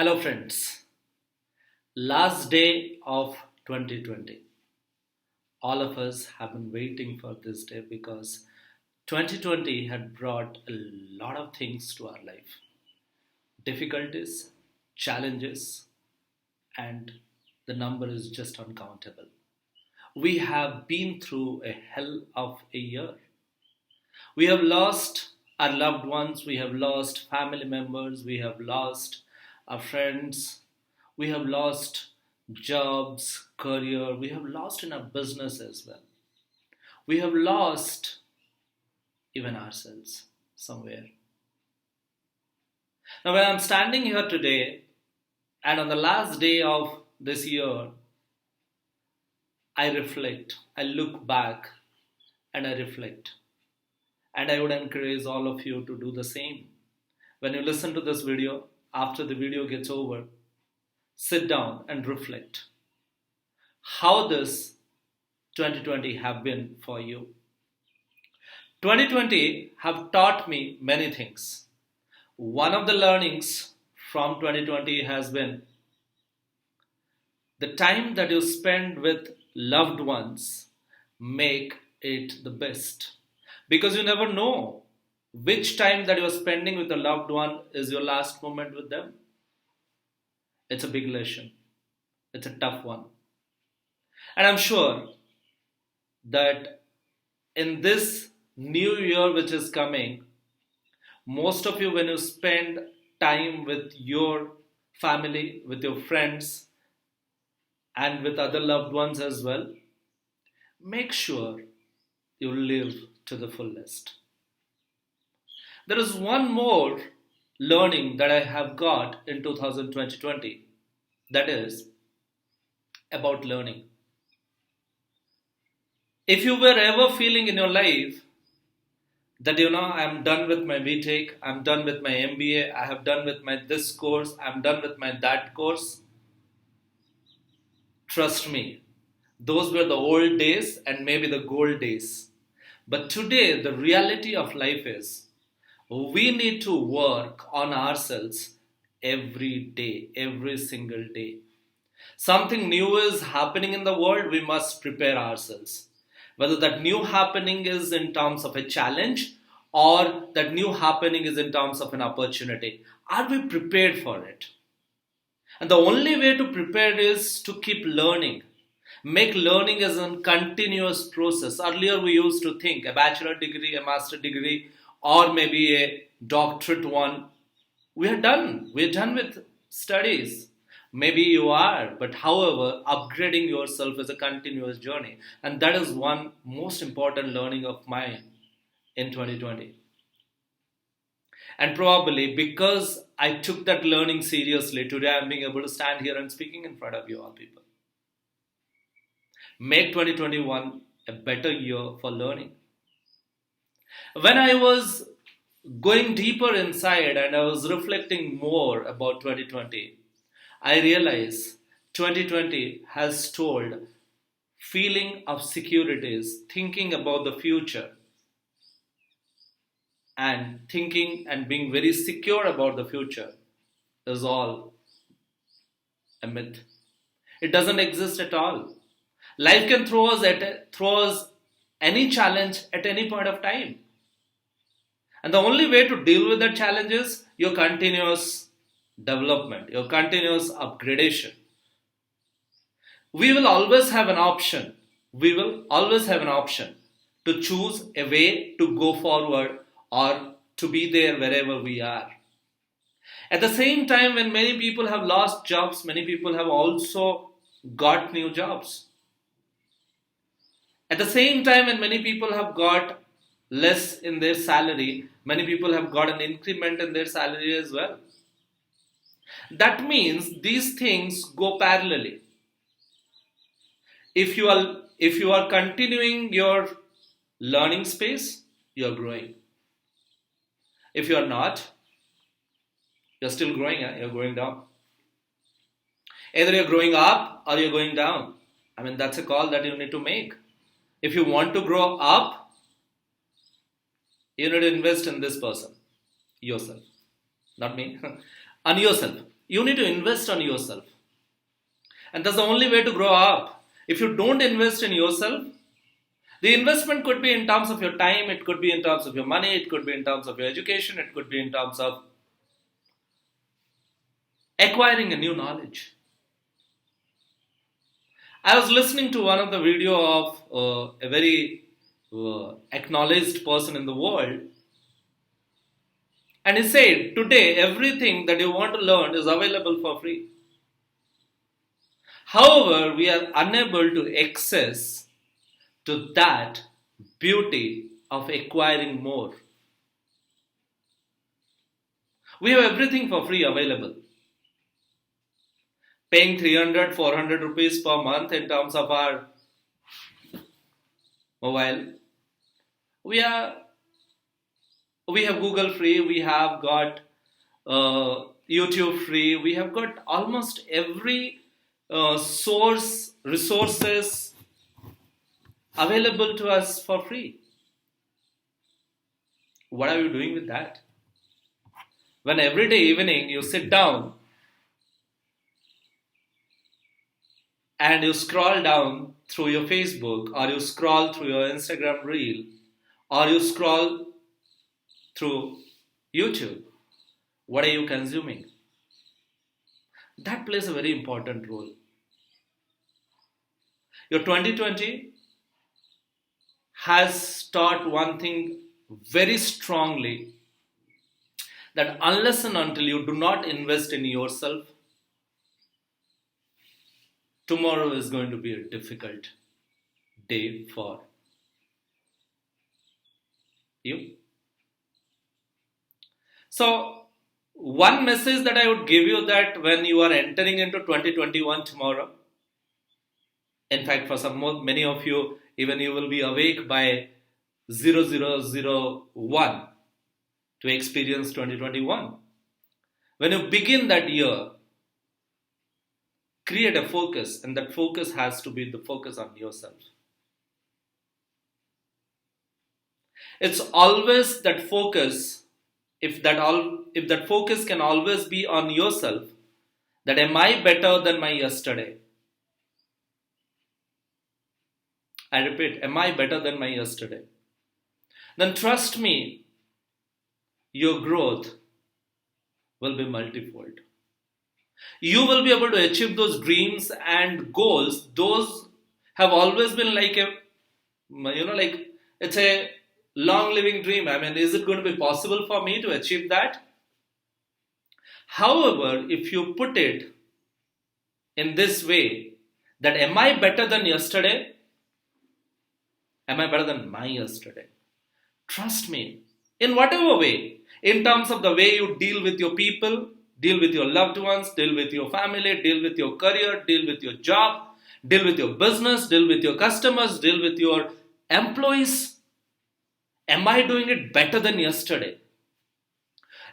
Hello, friends. Last day of 2020. All of us have been waiting for this day because 2020 had brought a lot of things to our life, difficulties, challenges, and the number is just uncountable. We have been through a hell of a year. We have lost our loved ones, we have lost family members, we have lost our friends, we have lost jobs, career, we have lost in our business as well. We have lost even ourselves somewhere. Now, when I'm standing here today, and on the last day of this year, I reflect, I look back, and I reflect. And I would encourage all of you to do the same. When you listen to this video, after the video gets over, sit down and reflect how this 2020 have been for you. 2020 have taught me many things. One of the learnings from 2020 has been the time that you spend with loved ones, make it the best. Because you never know which time that you are spending with a loved one is your last moment with them. It's a big lesson. It's a tough one. And I'm sure that in this new year which is coming, most of you, when you spend time with your family, with your friends, and with other loved ones as well, make sure you live to the fullest. There is one more learning that I have got in 2020, that is about learning. If you were ever feeling in your life that I'm done with my BTech, I'm done with my MBA, I have done with my this course, I'm done with my that course, trust me, those were the old days and maybe the gold days. But today, the reality of life is we need to work on ourselves every day, every single day. Something new is happening in the world, we must prepare ourselves. Whether that new happening is in terms of a challenge or that new happening is in terms of an opportunity, are we prepared for it? And the only way to prepare is to keep learning. Make learning as a continuous process. Earlier we used to think a bachelor degree, a master degree, or maybe a doctorate one. We are done. We are done with studies. Maybe you are, but however, upgrading yourself is a continuous journey. And that is one most important learning of mine in 2020. And probably because I took that learning seriously, today I'm being able to stand here and speaking in front of you all people. Make 2021 a better year for learning. When I was going deeper inside and I was reflecting more about 2020, I realized 2020 has told feeling of securities, thinking about the future, and thinking and being very secure about the future is all a myth. It doesn't exist at all. Life can throw us any challenge at any point of time. And the only way to deal with that challenge is your continuous development, your continuous upgradation. We will always have an option. We will always have an option to choose a way to go forward or to be there wherever we are. At the same time, when many people have lost jobs, many people have also got new jobs. At the same time, when many people have got less in their salary, many people have got an increment in their salary as well. That means these things go parallelly. If you are continuing your learning space, you are growing. If you are not, you're still growing, you're going down. Either you're growing up or you're going down. I mean, that's a call that you need to make. If you want to grow up, you need to invest in this person, yourself, not me, on yourself. You need to invest on yourself. And that's the only way to grow up. If you don't invest in yourself, the investment could be in terms of your time, it could be in terms of your money, it could be in terms of your education, it could be in terms of acquiring a new knowledge. I was listening to one of the video of a very acknowledged person in the world, and he said, today everything that you want to learn is available for free. However, we are unable to access to that beauty of acquiring more. We have everything for free available. Paying 300, 400 rupees per month in terms of our mobile. We have Google free, we have got YouTube free, we have got almost every resources available to us for free. What are you doing with that? When every day evening you sit down and you scroll down through your Facebook, or you scroll through your Instagram reel, or you scroll through YouTube, what are you consuming? That plays a very important role. Your 2020 has taught one thing very strongly, that unless and until you do not invest in yourself, tomorrow is going to be a difficult day for you. So, one message that I would give you, that when you are entering into 2021 tomorrow, in fact, for many of you, even you will be awake by 0001 to experience 2021. When you begin that year, create a focus, and that focus has to be the focus on yourself. It's always that focus, if that focus can always be on yourself, that am I better than my yesterday? I repeat, am I better than my yesterday? Then trust me, your growth will be multifold. You will be able to achieve those dreams and goals. Those have always been like it's a long living dream. I mean, is it going to be possible for me to achieve that? However, if you put it in this way, that am I better than yesterday? Am I better than my yesterday? Trust me, in whatever way, in terms of the way you deal with your people, deal with your loved ones, deal with your family, deal with your career, deal with your job, deal with your business, deal with your customers, deal with your employees. Am I doing it better than yesterday?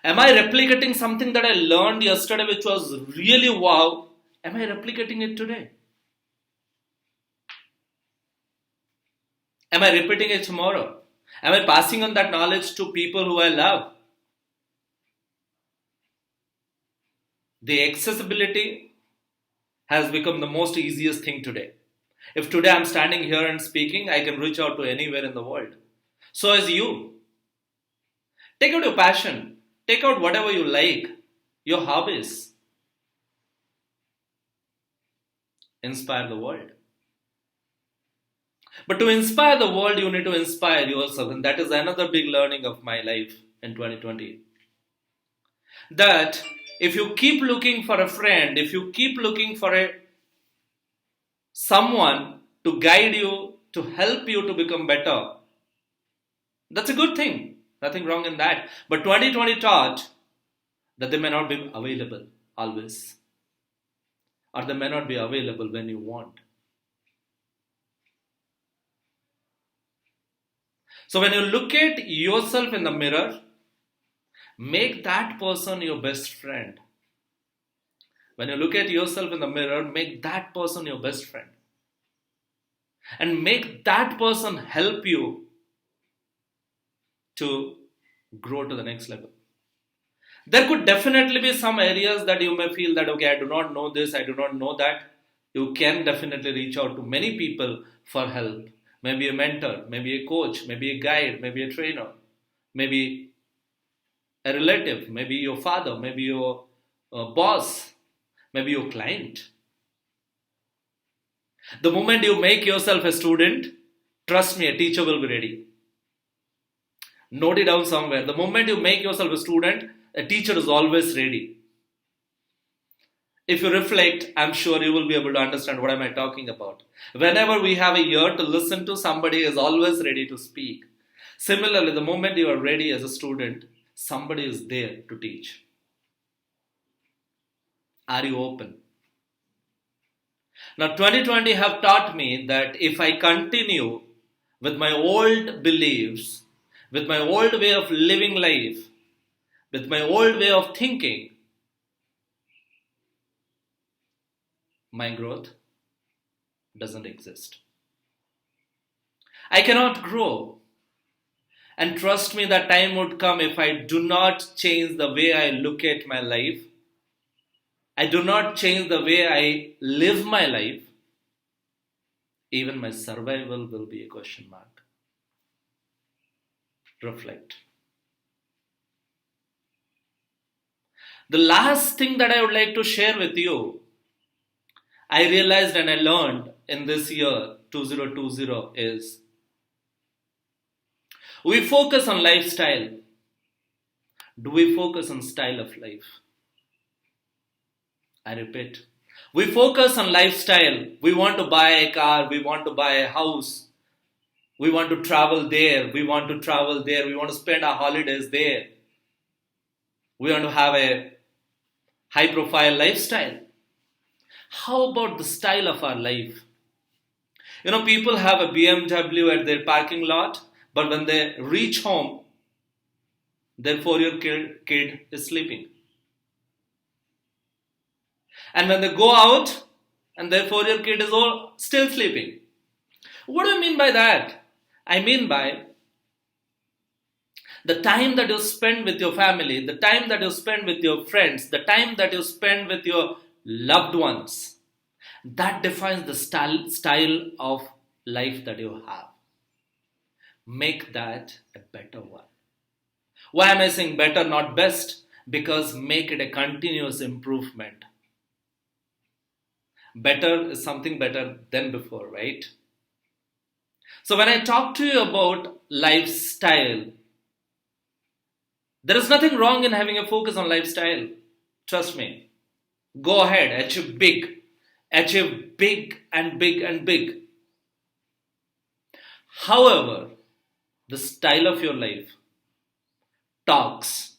Am I replicating something that I learned yesterday which was really wow? Am I replicating it today? Am I repeating it tomorrow? Am I passing on that knowledge to people who I love? The accessibility has become the most easiest thing today. If today I'm standing here and speaking, I can reach out to anywhere in the world. So is you. Take out your passion. Take out whatever you like, your hobbies. Inspire the world. But to inspire the world, you need to inspire yourself. And that is another big learning of my life in 2020. That if you keep looking for a friend, if you keep looking for someone to guide you, to help you to become better, that's a good thing. Nothing wrong in that. But 2020 taught that they may not be available always. Or they may not be available when you want. So when you look at yourself in the mirror, make that person your best friend. When you look at yourself in the mirror, make that person your best friend. And make that person help you to grow to the next level. There could definitely be some areas that you may feel that, okay, I do not know this, I do not know that. You can definitely reach out to many people for help. Maybe a mentor, maybe a coach, maybe a guide, maybe a trainer, maybe a relative, maybe your father, maybe your boss, maybe your client. The moment you make yourself a student, trust me, a teacher will be ready. Note it down somewhere. The moment you make yourself a student, a teacher is always ready. If you reflect, I'm sure you will be able to understand what am I talking about. Whenever we have a ear to listen to, somebody is always ready to speak. Similarly, the moment you are ready as a student, somebody is there to teach. Are you open? Now, 2020 have taught me that if I continue with my old beliefs, with my old way of living life, with my old way of thinking, my growth doesn't exist. I cannot grow. And trust me, that time would come if I do not change the way I look at my life. I do not change the way I live my life. Even my survival will be a question mark. Reflect. The last thing that I would like to share with you, I realized and I learned in this year 2020 is we focus on lifestyle. Do we focus on style of life? I repeat, we focus on lifestyle. We want to buy a car, we want to buy a house, we want to travel there, we want to travel there, we want to spend our holidays there. We want to have a high profile lifestyle. How about the style of our life? You know, people have a BMW at their parking lot, but when they reach home, their 4-year kid is sleeping. And when they go out, and their 4-year kid is all still sleeping. What do I mean by that? I mean by the time that you spend with your family, the time that you spend with your friends, the time that you spend with your loved ones, that defines the style of life that you have. Make that a better one. Why am I saying better, not best? Because make it a continuous improvement. Better is something better than before, right? So when I talk to you about lifestyle, there is nothing wrong in having a focus on lifestyle. Trust me. Go ahead, achieve big. Achieve big and big and big. However, the style of your life talks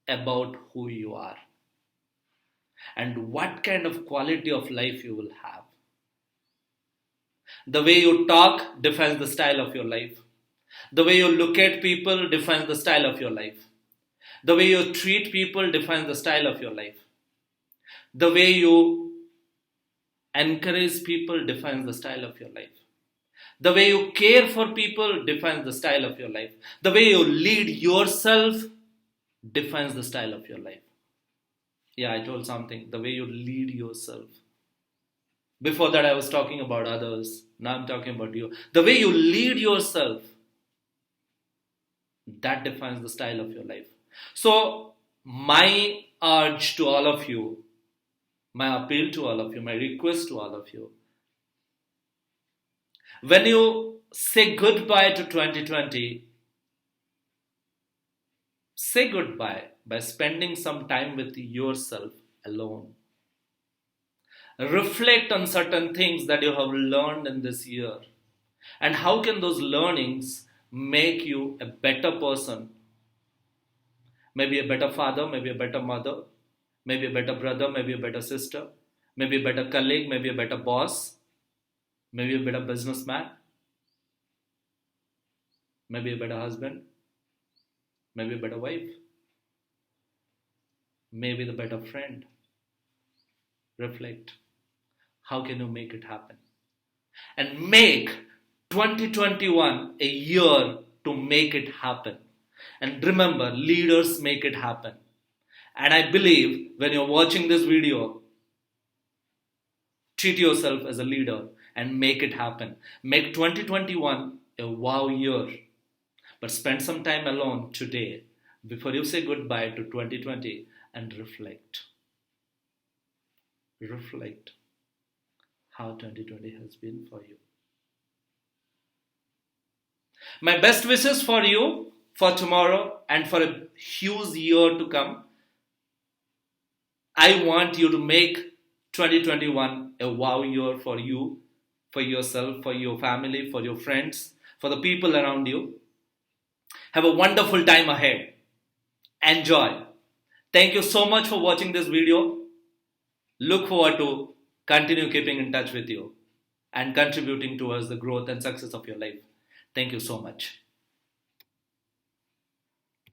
about who you are and what kind of quality of life you will have. The way you talk defines the style of your life. The way you look at people defines the style of your life. The way you treat people defines the style of your life. The way you encourage people defines the style of your life. The way you care for people defines the style of your life. The way you lead yourself defines the style of your life. Yeah, I told something. The way you lead yourself. Before that, I was talking about others. Now I'm talking about you. The way you lead yourself, that defines the style of your life. So, my urge to all of you, my appeal to all of you, my request to all of you, when you say goodbye to 2020, say goodbye by spending some time with yourself alone. Reflect on certain things that you have learned in this year. And how can those learnings make you a better person? Maybe a better father, maybe a better mother, maybe a better brother, maybe a better sister, maybe a better colleague, maybe a better boss, maybe a better businessman, maybe a better husband, maybe a better wife, maybe the better friend. Reflect. How can you make it happen? And make 2021 a year to make it happen. And remember, leaders make it happen. And I believe when you're watching this video, treat yourself as a leader and make it happen. Make 2021 a wow year. But spend some time alone today before you say goodbye to 2020 and reflect. Reflect how 2020 has been for you. My best wishes for you for tomorrow and for a huge year to come. I want you to make 2021 a wow year for you, for yourself, for your family, for your friends, for the people around you. Have a wonderful time ahead. Enjoy. Thank you so much for watching this video. Look forward to continue keeping in touch with you and contributing towards the growth and success of your life. Thank you so much.